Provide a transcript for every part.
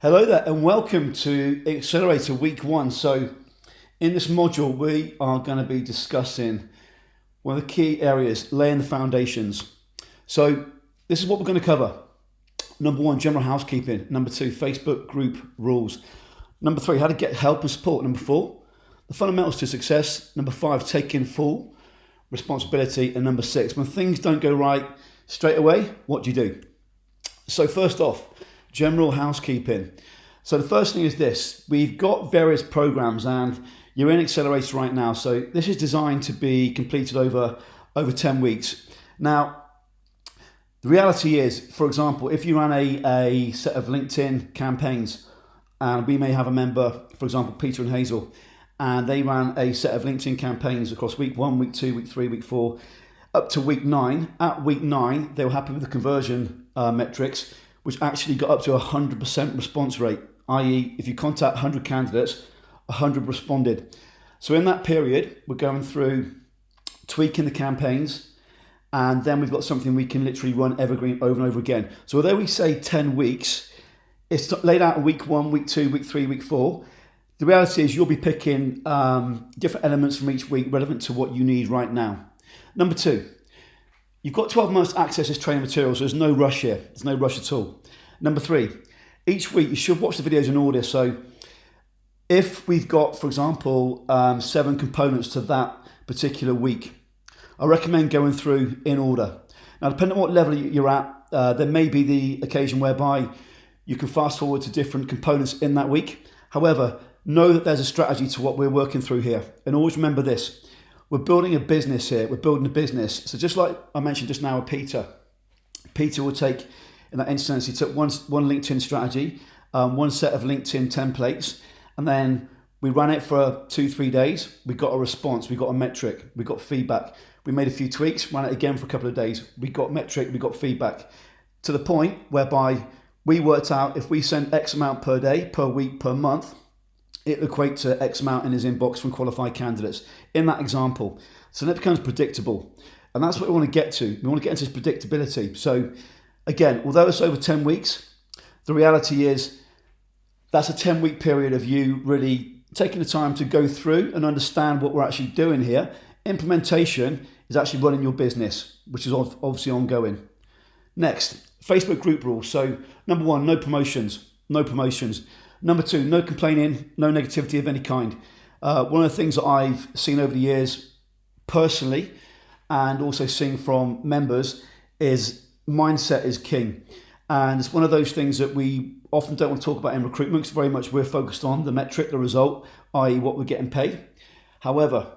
Hello there and welcome to Accelerator Week One. So in this module we are going to be discussing one of the key areas, laying the foundations. So this is what we're going to cover. Number one, general housekeeping. Number two, Facebook group rules. Number three, how to get help and support. Number four, the fundamentals to success. Number five, taking full responsibility. And number six, when things don't go right straight away, what do you do? So first off, general housekeeping. So the first thing is this: we've got various programs and you're in Accelerator right now. So this is designed to be completed over 10 weeks. Now, the reality is, for example, if you ran a set of LinkedIn campaigns, and we may have a member, for example, Peter and Hazel, and they ran a set of LinkedIn campaigns across week 1, week 2, week 3, week 4, up to week 9. At week 9, they were happy with the conversion metrics, which actually got up to 100% response rate, i.e. if you contact 100 candidates, 100 responded. So in that period, we're going through tweaking the campaigns, and then we've got something we can literally run evergreen over and over again. So although we say 10 weeks, it's laid out in week 1, week 2, week 3, week 4. The reality is you'll be picking different elements from each week relevant to what you need right now. Number two, you've got 12 months to access this training material, so there's no rush here. There's no rush at all. Number three, each week you should watch the videos in order. So if we've got, for example, 7 components to that particular week, I recommend going through in order. Now, depending on what level you're at, there may be the occasion whereby you can fast forward to different components in that week. However, know that there's a strategy to what we're working through here. And always remember this: we're building a business here. We're building a business. So just like I mentioned just now with Peter will take, in that instance, he took one LinkedIn strategy, one set of LinkedIn templates, and then we ran it for 2-3 days. We got a response, we got a metric, we got feedback. We made a few tweaks, ran it again for a couple of days. We got metric, we got feedback, to the point whereby we worked out if we sent X amount per day, per week, per month, it equates to X amount in his inbox from qualified candidates in that example. So that becomes predictable. And that's what we want to get to. We want to get into this predictability. So again, although it's over 10 weeks, the reality is that's a 10-week period of you really taking the time to go through and understand what we're actually doing here. Implementation is actually running your business, which is obviously ongoing. Next, Facebook group rules. So number one, no promotions. No promotions. Number two, no complaining, no negativity of any kind. One of the things that I've seen over the years personally, and also seeing from members, is mindset is king. And it's one of those things that we often don't want to talk about in recruitment, because very much we're focused on the metric, the result, i.e. what we're getting paid. However,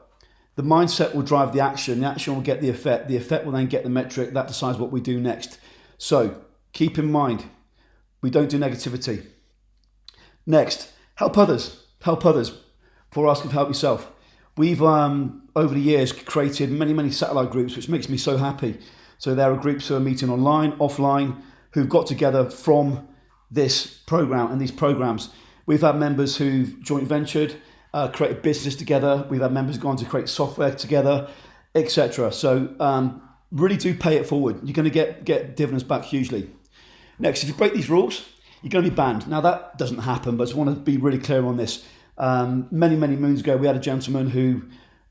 the mindset will drive the action will get the effect will then get the metric, that decides what we do next. So keep in mind, we don't do negativity. Next, help others before asking for help yourself. We've over the years created many satellite groups, which makes me so happy. So there are groups who are meeting online, offline, who've got together from this program and these programs. We've had members who've joint ventured, created business together. We've had members gone to create software together, etc. So really do pay it forward. You're going to get dividends back hugely. Next, if you break these rules, you're going to be banned. Now that doesn't happen, but I just want to be really clear on this. Many moons ago, we had a gentleman who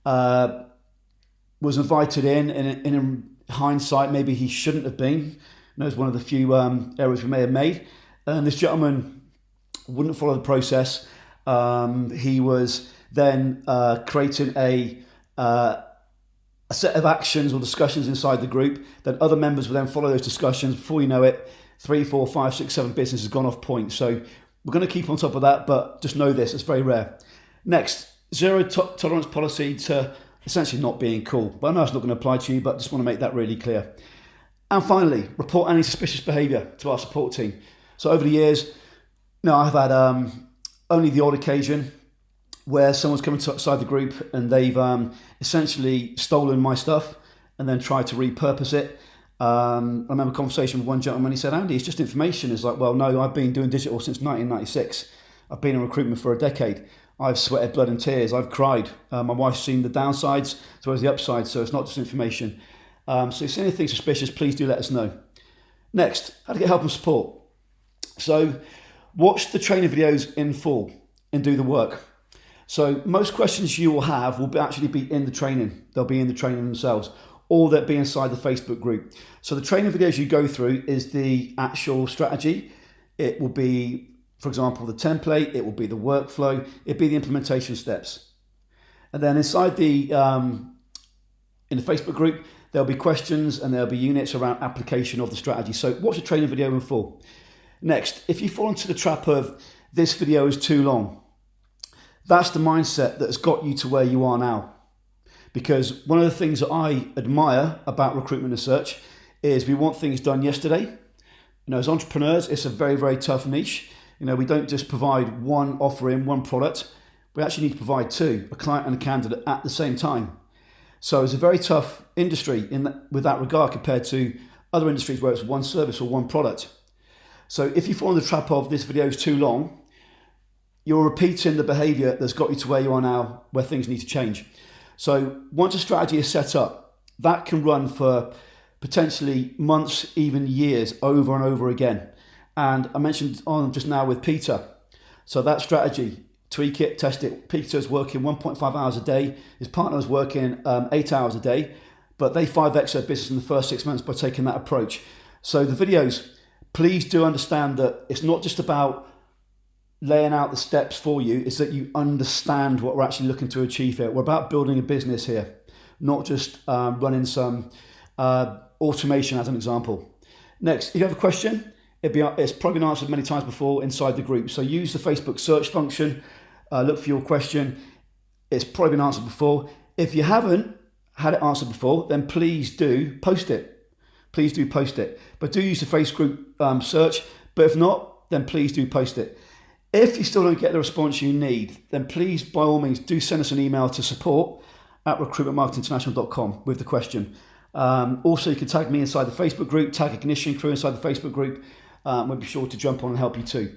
was invited in hindsight, maybe he shouldn't have been. That was one of the few errors we may have made. And this gentleman wouldn't follow the process. He was then creating a set of actions or discussions inside the group. Then other members would then follow those discussions. Before you know it, 3, 4, 5, 6, 7 businesses has gone off point. So we're going to keep on top of that, but just know this, it's very rare. Next, zero tolerance policy to essentially not being cool. But I know it's not going to apply to you, but just want to make that really clear. And finally, report any suspicious behaviour to our support team. So over the years, I've had only the odd occasion where someone's come inside the group and they've essentially stolen my stuff and then tried to repurpose it. I remember a conversation with one gentleman. He said, "Andy, it's just information." It's like, well, no, I've been doing digital since 1996. I've been in recruitment for a decade. I've sweated blood and tears. I've cried. My wife's seen the downsides as well as the upsides. So it's not just information. So if you see anything suspicious, please do let us know. Next, how to get help and support. So Watch the training videos in full and do the work. So most questions you will have will actually be in the training. They'll be in the training themselves, or they'll be inside the Facebook group. So the training videos you go through is the actual strategy. It will be, for example, the template, it will be the workflow, it'll be the implementation steps. And then inside the, in the Facebook group, there'll be questions and there'll be units around application of the strategy. So watch the training video in full. Next, if you fall into the trap of this video is too long, that's the mindset that has got you to where you are now. Because one of the things that I admire about recruitment and search is we want things done yesterday. As entrepreneurs, it's a very, very tough niche. We don't just provide one offering, one product. We actually need to provide two, a client and a candidate at the same time. So it's a very tough industry with that regard compared to other industries where it's one service or one product. So if you fall in the trap of this video is too long, you're repeating the behavior that's got you to where you are now, where things need to change. So once a strategy is set up, that can run for potentially months, even years, over and over again. And I mentioned on just now with Peter. So that strategy, tweak it, test it. Peter's working 1.5 hours a day. His partner's working 8 hours a day, but they 5x their business in the first 6 months by taking that approach. So the videos, please do understand that it's not just about laying out the steps for you, it's that you understand what we're actually looking to achieve here. We're about building a business here, not just running some automation as an example. Next, if you have a question, it's probably been answered many times before inside the group. So use the Facebook search function, look for your question. It's probably been answered before. If you haven't had it answered before, then please do post it. Please do post it. But do use the Facebook search. But if not, then please do post it. If you still don't get the response you need, then please, by all means, do send us an email to support@recruitmentmarketinginternational.com with the question. Also, you can tag me inside the Facebook group, tag Ignition Crew inside the Facebook group. We'll be sure to jump on and help you too.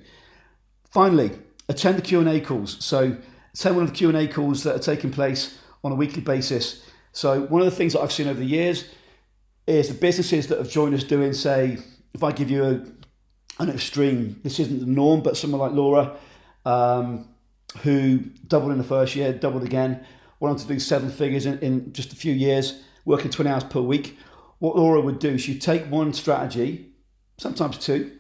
Finally, attend the Q&A calls. So attend one of the Q&A calls that are taking place on a weekly basis. So one of the things that I've seen over the years is the businesses that have joined us doing, say, if I give you an extreme, this isn't the norm, but someone like Laura, who doubled in the first year, doubled again, went on to do 7 figures in just a few years, working 20 hours per week. What Laura would do, she'd take one strategy, sometimes 2,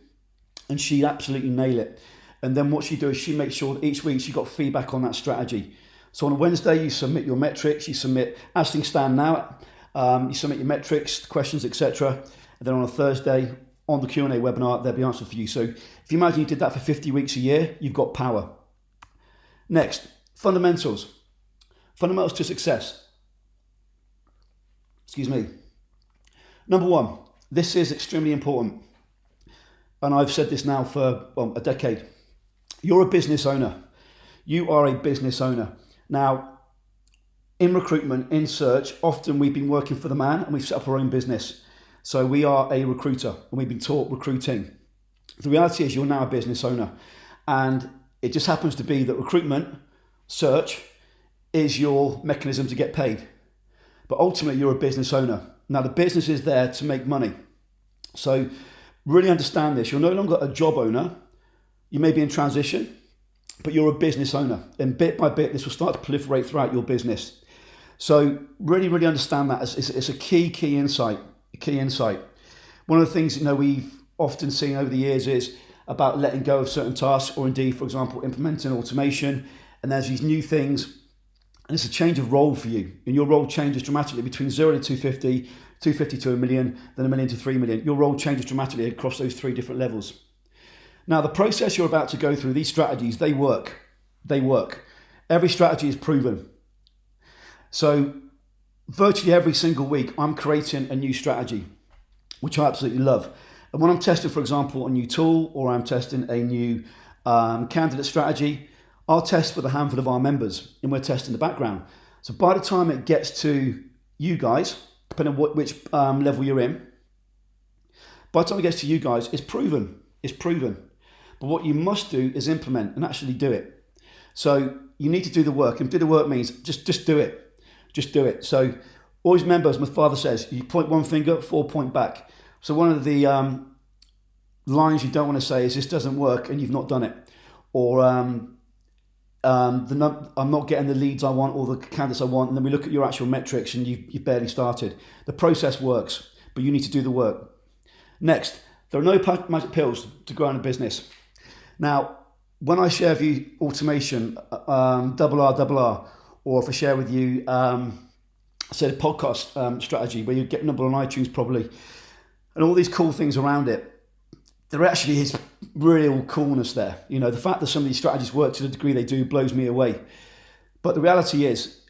and she'd absolutely nail it. And then what she'd do is she'd make sure that each week she got feedback on that strategy. So on a Wednesday, you submit your metrics, you submit, as things stand now, you submit your metrics, questions, etc. And then on a Thursday, on the Q&A webinar, they'll be answered for you. So if you imagine you did that for 50 weeks a year, you've got power. Next, fundamentals. Fundamentals to success. Excuse me. Number 1, this is extremely important. And I've said this now for a decade. You're a business owner. You are a business owner. Now, in recruitment, in search, often we've been working for the man and we've set up our own business. So we are a recruiter and we've been taught recruiting. The reality is you're now a business owner, and it just happens to be that recruitment, search, is your mechanism to get paid. But ultimately you're a business owner. Now the business is there to make money. So really understand this. You're no longer a job owner. You may be in transition, but you're a business owner. And bit by bit, this will start to proliferate throughout your business. So really, really understand that. It's a key insight. One of the things we've often seen over the years is about letting go of certain tasks, or indeed, for example, implementing automation. And there's these new things, and it's a change of role for you. And your role changes dramatically between 0 to 250, 250 to 1 million, then 1 million to 3 million. Your role changes dramatically across those 3 different levels. Now, the process you're about to go through, these strategies, they work. They work. Every strategy is proven. So virtually every single week, I'm creating a new strategy, which I absolutely love. And when I'm testing, for example, a new tool, or I'm testing a new candidate strategy, I'll test with a handful of our members, and we're testing the background. So by the time it gets to you guys, depending on which level you're in, by the time it gets to you guys, it's proven. It's proven. But what you must do is implement and actually do it. So you need to do the work, and do the work means just do it. Just do it. So always remember, as my father says, you point one finger, 4 point back. So one of the lines you don't want to say is this doesn't work and you've not done it, or I'm not getting the leads I want or the candidates I want, and then we look at your actual metrics and you've barely started. The process works, but you need to do the work. Next, there are no magic pills to growing a business. Now, when I share with you automation, double R, or if I share with you, say, the podcast strategy where you get number on iTunes probably, and all these cool things around it, there actually is real coolness there. You know, the fact that some of these strategies work to the degree they do blows me away. But the reality is,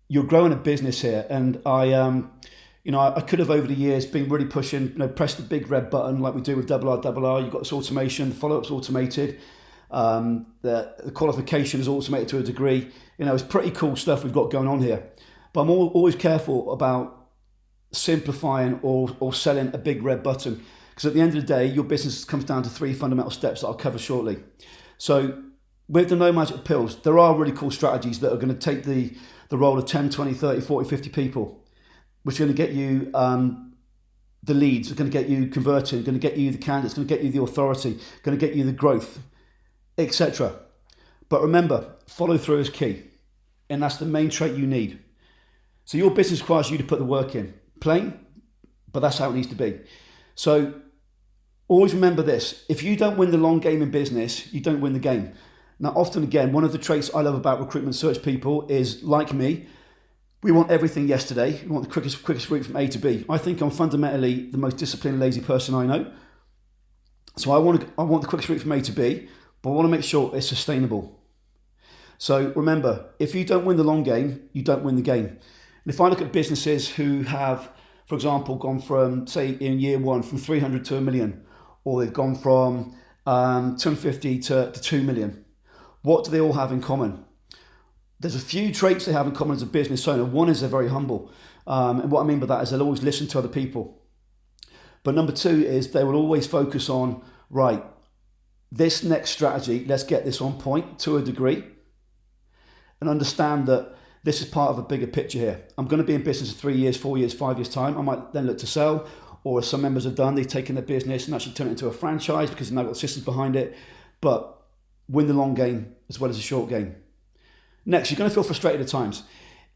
you're growing a business here, and I could have over the years been really pushing, press the big red button like we do with double R. You've got this automation, the follow-up's automated, the qualification is automated to a degree. It's pretty cool stuff we've got going on here. But I'm always careful about simplifying or selling a big red button, because at the end of the day, your business comes down to 3 fundamental steps that I'll cover shortly. So with the no magic pills, there are really cool strategies that are going to take the role of 10, 20, 30, 40, 50 people, which are going to get you the leads, are going to get you converting, going to get you the candidates, going to get you the authority, going to get you the growth, etc. But remember, follow through is key, and that's the main trait you need. So your business requires you to put the work in, plain, but that's how it needs to be. So always remember this: if you don't win the long game in business, you don't win the game. Now, often again, one of the traits I love about recruitment search people is, like me, we want everything yesterday. We want the quickest route from A to B. I think I'm fundamentally the most disciplined, lazy person I know. So I want the quickest route from A to B, but I want to make sure it's sustainable. So remember, if you don't win the long game, you don't win the game. And if I look at businesses who have, for example, gone from, say, in year one, from 300 to 1 million, or they've gone from 250 to 2 million, what do they all have in common? There's a few traits they have in common as a business owner. One is they're very humble. And what I mean by that is they'll always listen to other people. But number 2 is they will always focus on, right, this next strategy, let's get this on point to a degree, and understand that this is part of a bigger picture here. I'm going to be in business for 3 years, 4 years, 5 years time. I might then look to sell, or as some members have done, they've taken their business and actually turned it into a franchise because they've now got systems behind it. But win the long game as well as the short game. Next, you're going to feel frustrated at times.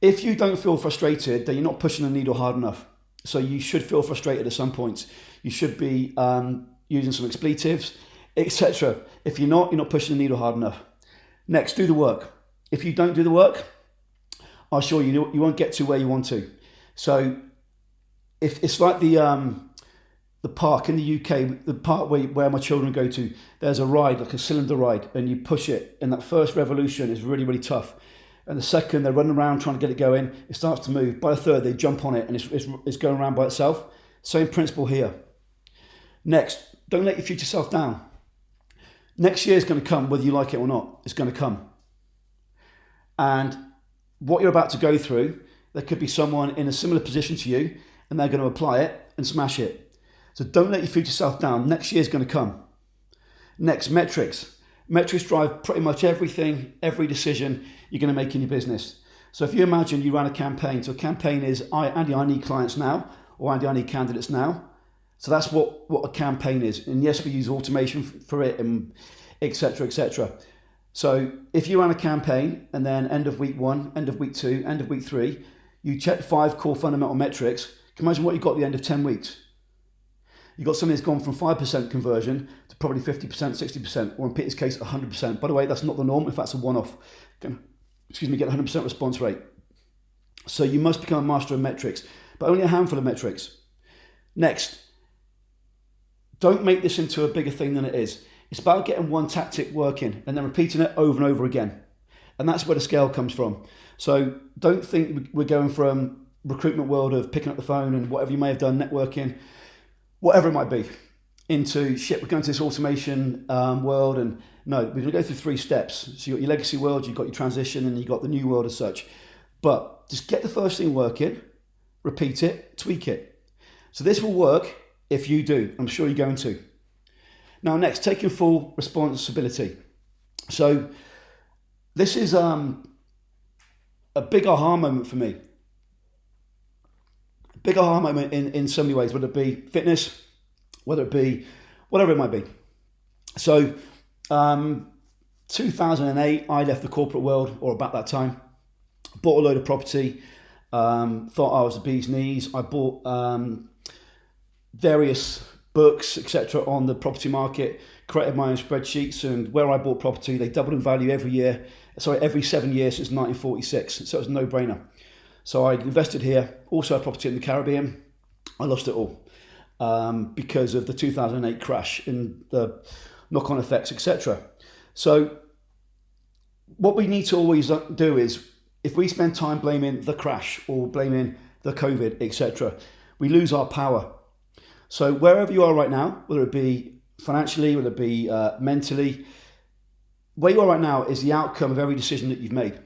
If you don't feel frustrated, then you're not pushing the needle hard enough. So you should feel frustrated at some points. You should be using some expletives, etc. If you're not pushing the needle hard enough. Next, do the work. If you don't do the work, I assure you, you won't get to where you want to. So if it's like the park in the UK, the park where my children go to, there's a ride, like a cylinder ride, and you push it, and that first revolution is really, really tough. And the second they're running around trying to get it going, it starts to move. By the third, they jump on it and it's going around by itself. Same principle here. Next, don't let your future self down. Next year is going to come, whether you like it or not. It's going to come. And what you're about to go through, there could be someone in a similar position to you, and they're going to apply it and smash it. So don't let your future self down. Next year is going to come. Next, metrics. Metrics drive pretty much everything, every decision you're going to make in your business. So if you imagine you ran a campaign, so a campaign is, Andy, I need clients now, or Andy, I need candidates now. So that's what a campaign is. And yes, we use automation for it, and et cetera, et cetera. So if you ran a campaign and then end of week 1, end of week 2, end of week 3, you check 5 core fundamental metrics, can you imagine what you got at the end of 10 weeks? You've got something that's gone from 5% conversion to probably 50%, 60%, or in Peter's case, 100%. By the way, that's not the norm. If that's a one-off, get 100% response rate. So you must become a master of metrics, but only a handful of metrics. Next, don't make this into a bigger thing than it is. It's about getting one tactic working and then repeating it over and over again. And that's where the scale comes from. So don't think we're going from recruitment world of picking up the phone and whatever you may have done, networking, whatever it might be, into shit, we're going to this automation world. And no, we're going to go through 3 steps. So you've got your legacy world, you've got your transition, and you've got the new world as such. But just get the first thing working, repeat it, tweak it. So this will work if you do. I'm sure you're going to. Now next, taking full responsibility. So this is a big aha moment for me. Big aha moment in so many ways, whether it be fitness, whether it be whatever it might be. So 2008, I left the corporate world, or about that time, bought a load of property, thought I was the bee's knees. I bought various books, etc., on the property market, created my own spreadsheets, and where I bought property, they doubled in value every 7 years since 1946. So it was a no-brainer. So I invested here, also had property in the Caribbean. I lost it all because of the 2008 crash and the knock-on effects, etc. So what we need to always do is, if we spend time blaming the crash or blaming the COVID, etc., we lose our power. So wherever you are right now, whether it be financially, whether it be mentally, where you are right now is the outcome of every decision that you've made.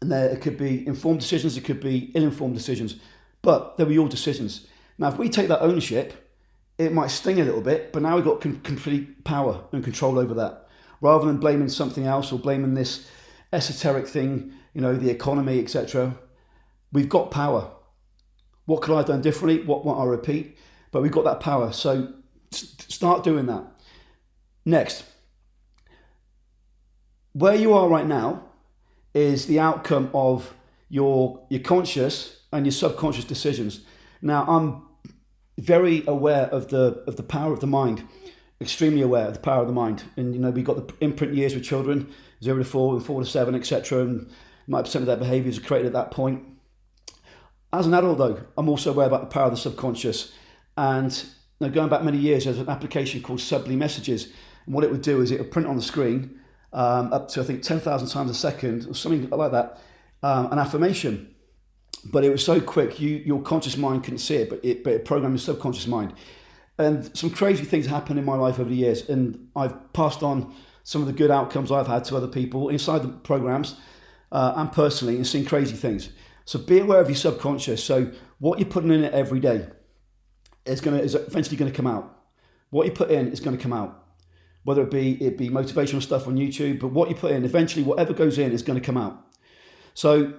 And it could be informed decisions, it could be ill-informed decisions, but they'll be your decisions. Now, if we take that ownership, it might sting a little bit, but now we've got complete power and control over that. Rather than blaming something else or blaming this esoteric thing, the economy, etc., we've got power. What could I have done differently? What won't I repeat? But we've got that power. So start doing that. Next, where you are right now is the outcome of your conscious and your subconscious decisions. Now, I'm very aware of the power of the mind, extremely aware of the power of the mind. And we got the imprint years with children, 0 to 4 and 4 to 7, etc. And 90% of their behaviours are created at that point. As an adult, though, I'm also aware about the power of the subconscious. And going back many years, there's an application called Sublime Messages. And what it would do is it would print on the screen up to, I think, 10,000 times a second or something like that, an affirmation. But it was so quick, your conscious mind couldn't see it, but it programmed your subconscious mind. And some crazy things happened in my life over the years. And I've passed on some of the good outcomes I've had to other people inside the programs and personally, and seen crazy things. So be aware of your subconscious. So what you're putting in it every day is eventually going to come out. What you put in is going to come out. Whether it be motivational stuff on YouTube, but what you put in, eventually whatever goes in is going to come out. So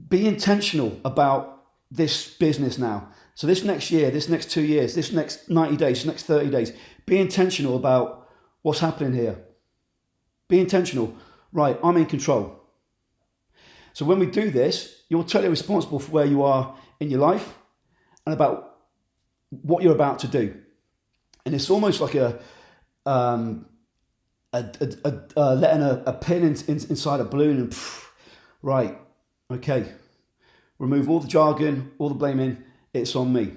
be intentional about this business now. So this next year, this next 2 years, this next 90 days, this next 30 days, be intentional about what's happening here. Be intentional. Right, I'm in control. So when we do this, you're totally responsible for where you are in your life and about what you're about to do. And it's almost like letting a pin inside a balloon and right, okay, remove all the jargon, all the blaming, it's on me.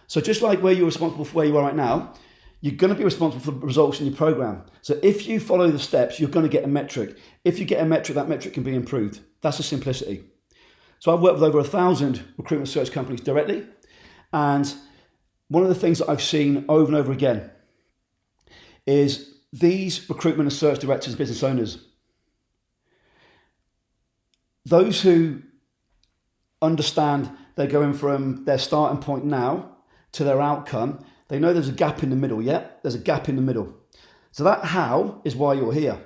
So just like where you're responsible for where you are right now, you're going to be responsible for the results in your program. So if you follow the steps, you're going to get a metric. If you get a metric, that metric can be improved. That's the simplicity. So I've worked with over 1,000 recruitment search companies directly. And one of the things that I've seen over and over again is these recruitment and search directors, business owners, those who understand they're going from their starting point now to their outcome, they know there's a gap in the middle, yeah? There's a gap in the middle. So that how is why you're here.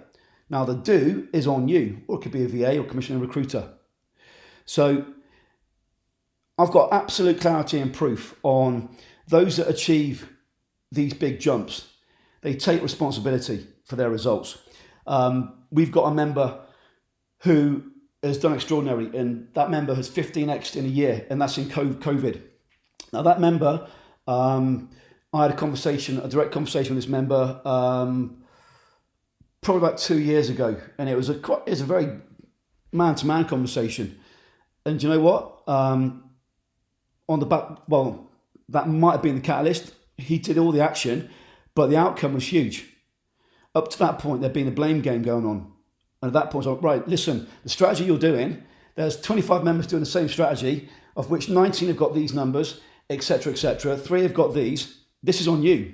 Now the do is on you, or it could be a VA or commissioner recruiter. So I've got absolute clarity and proof on those that achieve these big jumps. They take responsibility for their results. We've got a member who has done extraordinary, and that member has 15x'd in a year, and that's in COVID. Now that member, I had a direct conversation with this member probably about 2 years ago, and it was a very man-to-man conversation. And do you know what? On the back, well, that might have been the catalyst. He did all the action, but the outcome was huge. Up to that point, there'd been a blame game going on. And at that point, I was like, right, listen, the strategy you're doing, there's 25 members doing the same strategy, of which 19 have got these numbers, etc., etc. 3 have got these. This is on you.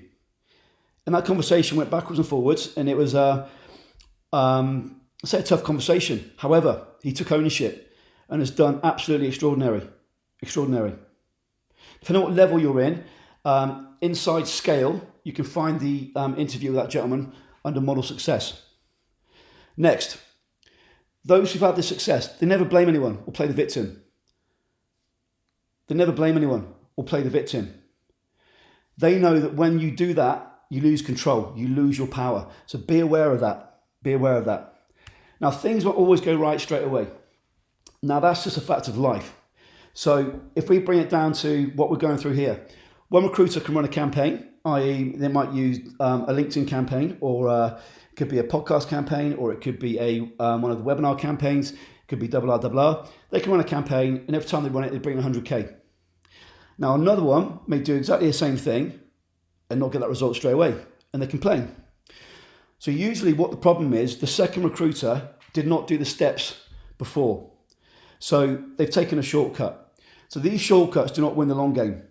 And that conversation went backwards and forwards, and it was a tough conversation. However, he took ownership and has done absolutely extraordinary. Extraordinary. Depending on what level you're in, inside Scale, you can find the interview with that gentleman under Model Success. Next, those who've had this success, they never blame anyone or play the victim. They never blame anyone or play the victim. They know that when you do that, you lose control, you lose your power. So be aware of that. Be aware of that. Now, things won't always go right straight away. Now, that's just a fact of life. So if we bring it down to what we're going through here, one recruiter can run a campaign, i.e. they might use a LinkedIn campaign, or it could be a podcast campaign, or it could be one of the webinar campaigns, it could be double R. They can run a campaign, and every time they run it, they bring 100K. Now, another one may do exactly the same thing and not get that result straight away, and they complain. So usually what the problem is, the second recruiter did not do the steps before. So they've taken a shortcut. So these shortcuts do not win the long game.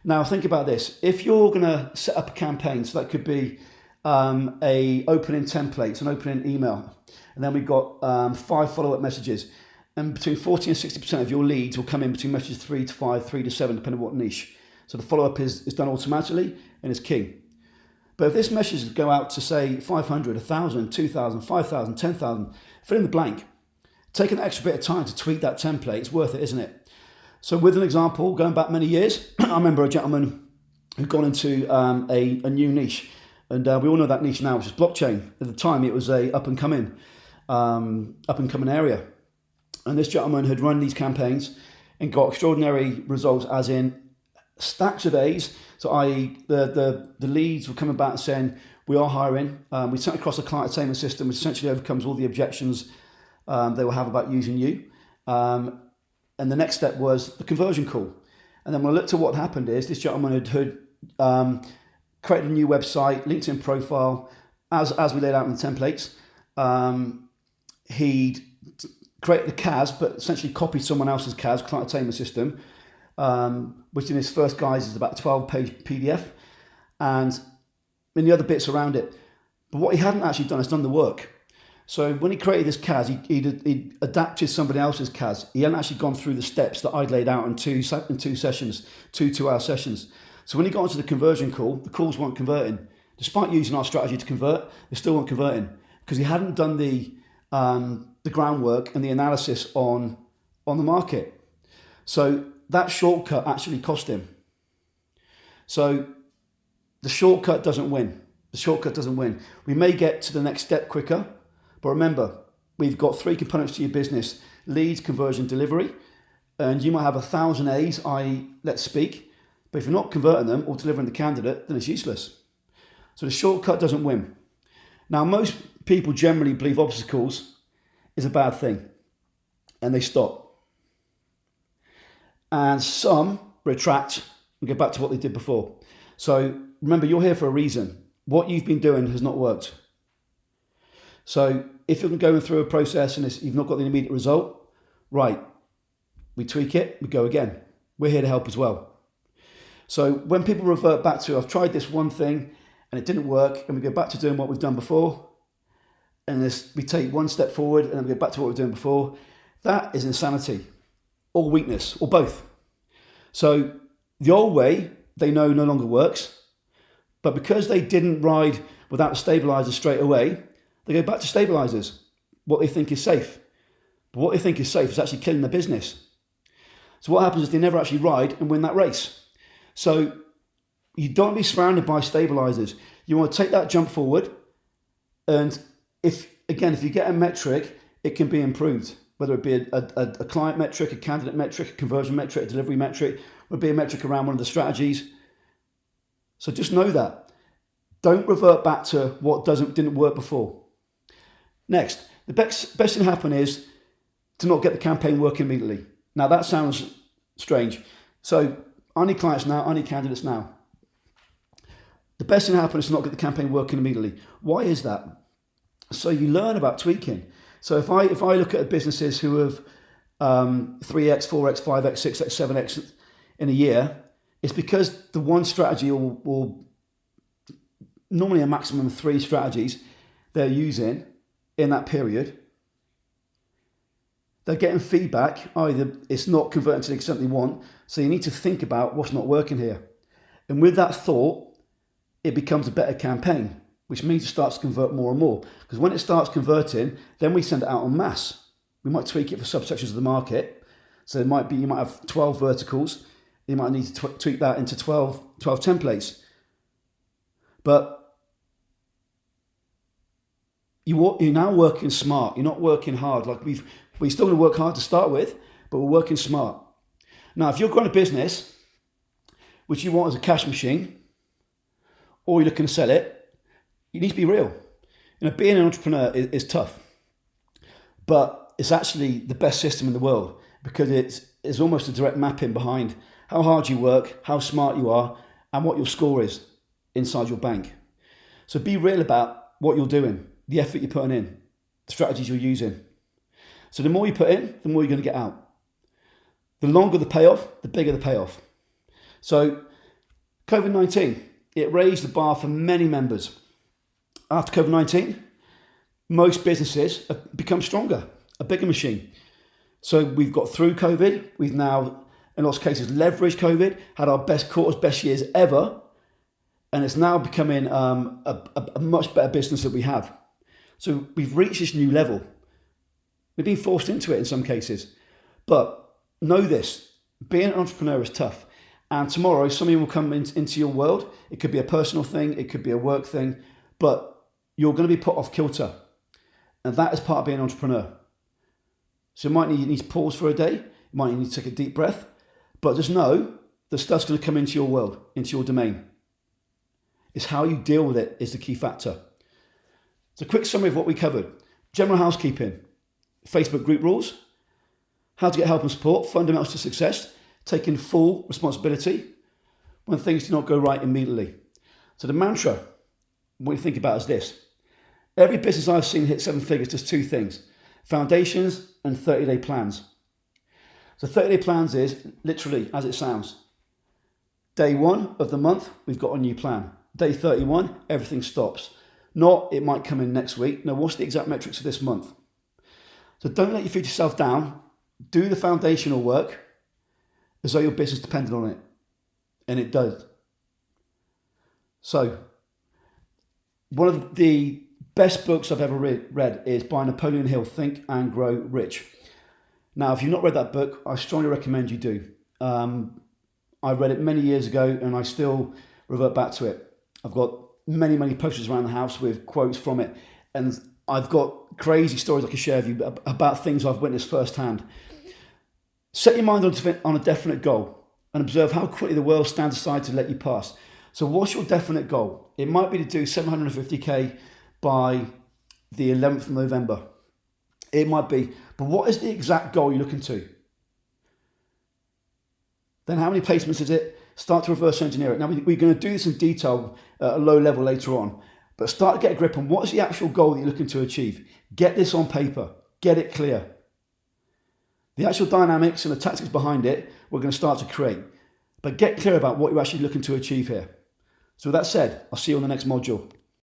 Now think about this. If you're going to set up a campaign, so that could be a opening template, an opening email, and then we've got 5 follow-up messages, and between 40 and 60% of your leads will come in between messages 3 to 5, 3 to 7, depending on what niche. So the follow-up is done automatically and is key. But if this message go out to say 500, 1,000, 2,000, 5,000, 10,000, fill in the blank. Take an extra bit of time to tweak that template. It's worth it, isn't it? So with an example, going back many years, I remember a gentleman who'd gone into a new niche. And we all know that niche now, which is blockchain. At the time, it was a up and coming area. And this gentleman had run these campaigns and got extraordinary results, as in stacks of A's. So i.e. the leads were coming back saying, we are hiring. We sent across a client attainment system, which essentially overcomes all the objections they will have about using you. And the next step was the conversion call. And then when I looked at what happened is this gentleman had created a new website, LinkedIn profile, as we laid out in the templates. He'd created the CAS, but essentially copied someone else's CAS, client attainment system, which in its first guise is about a 12-page PDF, and many other bits around it. But what he hadn't actually done is done the work. So when he created this CAS, he adapted somebody else's CAS. He hadn't actually gone through the steps that I'd laid out in two sessions, 2-hour sessions. So when he got onto the conversion call, the calls weren't converting. Despite using our strategy to convert, they still weren't converting because he hadn't done the groundwork and the analysis on the market. So that shortcut actually cost him. So the shortcut doesn't win. The shortcut doesn't win. We may get to the next step quicker, but remember, we've got 3 components to your business: leads, conversion, delivery. And you might have 1,000 A's, i.e. let's speak, but if you're not converting them or delivering the candidate, then it's useless. So the shortcut doesn't win. Now, most people generally believe obstacles is a bad thing, and they stop. And some retract and go back to what they did before. So remember, you're here for a reason. What you've been doing has not worked. So if you're going through a process and you've not got the immediate result, right, we tweak it, we go again. We're here to help as well. So when people revert back to, I've tried this one thing and it didn't work, and we go back to doing what we've done before, and we take one step forward and then we go back to what we were doing before, that is insanity or weakness or both. So the old way, they know no longer works, but because they didn't ride without stabilizers straight away, they go back to stabilizers, what they think is safe. But what they think is safe is actually killing the business. So what happens is they never actually ride and win that race. So you don't be surrounded by stabilizers. You want to take that jump forward, and if you get a metric, it can be improved, whether it be a client metric, a candidate metric, a conversion metric, a delivery metric, or be a metric around one of the strategies. So just know that. Don't revert back to what didn't work before. Next, the best thing to happen is to not get the campaign working immediately. Now that sounds strange. So I need clients now, I need candidates now. The best thing to happen is to not get the campaign working immediately. Why is that? So you learn about tweaking. So if I look at businesses who have 3x, 4x, 5x, 6x, 7x in a year, it's because the one strategy or normally a maximum of 3 strategies they're using in that period, they're getting feedback, either it's not converting to the extent they want, so you need to think about what's not working here. And with that thought, it becomes a better campaign, which means it starts to convert more and more. Because when it starts converting, then we send it out en masse. We might tweak it for subsections of the market. So you might have 12 verticals. You might need to tweak that into 12 templates. But you're now working smart. You're not working hard. Like we still going to work hard to start with, but we're working smart. Now, if you're growing a business, which you want as a cash machine, or you're looking to sell it, you need to be real. Being an entrepreneur is tough, but it's actually the best system in the world because it's almost a direct mapping behind how hard you work, how smart you are, and what your score is inside your bank. So be real about what you're doing, the effort you're putting in, the strategies you're using. So the more you put in, the more you're going to get out. The longer the payoff, the bigger the payoff. So COVID-19, it raised the bar for many members. After COVID-19, most businesses have become stronger, a bigger machine. So we've got through COVID. We've now, in lots of cases, leveraged COVID, had our best quarters, best years ever. And it's now becoming a much better business that we have. So we've reached this new level. We've been forced into it in some cases. But know this, being an entrepreneur is tough. And tomorrow, something will come into your world. It could be a personal thing. It could be a work thing. But you're going to be put off kilter. And that is part of being an entrepreneur. So you might need to pause for a day. You might need to take a deep breath. But just know the stuff's going to come into your world, into your domain. It's how you deal with it is the key factor. So a quick summary of what we covered. General housekeeping, Facebook group rules, how to get help and support, fundamentals to success, taking full responsibility when things do not go right immediately. So the mantra, what you think about is this. Every business I've seen hit 7 figures does 2 things, foundations and 30-day plans. So 30-day plans is literally as it sounds. Day 1 of the month, we've got a new plan. Day 31, everything stops. Not, it might come in next week. No, what's the exact metrics for this month? So don't let you feed yourself down. Do the foundational work as though your business depended on it. And it does. So, one of the best books I've ever read is by Napoleon Hill, Think and Grow Rich. Now, if you've not read that book, I strongly recommend you do. I read it many years ago and I still revert back to it. I've got many, many posters around the house with quotes from it. And I've got crazy stories I can share with you about things I've witnessed firsthand. Set your mind on a definite goal and observe how quickly the world stands aside to let you pass. So what's your definite goal? It might be to do 750k by the 11th of November. It might be, but what is the exact goal you're looking to? Then how many placements is it? Start to reverse engineer it. Now we're going to do this in detail at a low level later on, but start to get a grip on what is the actual goal that you're looking to achieve. Get this on paper, get it clear. The actual dynamics and the tactics behind it, we're going to start to create. But get clear about what you're actually looking to achieve here. So with that said, I'll see you on the next module.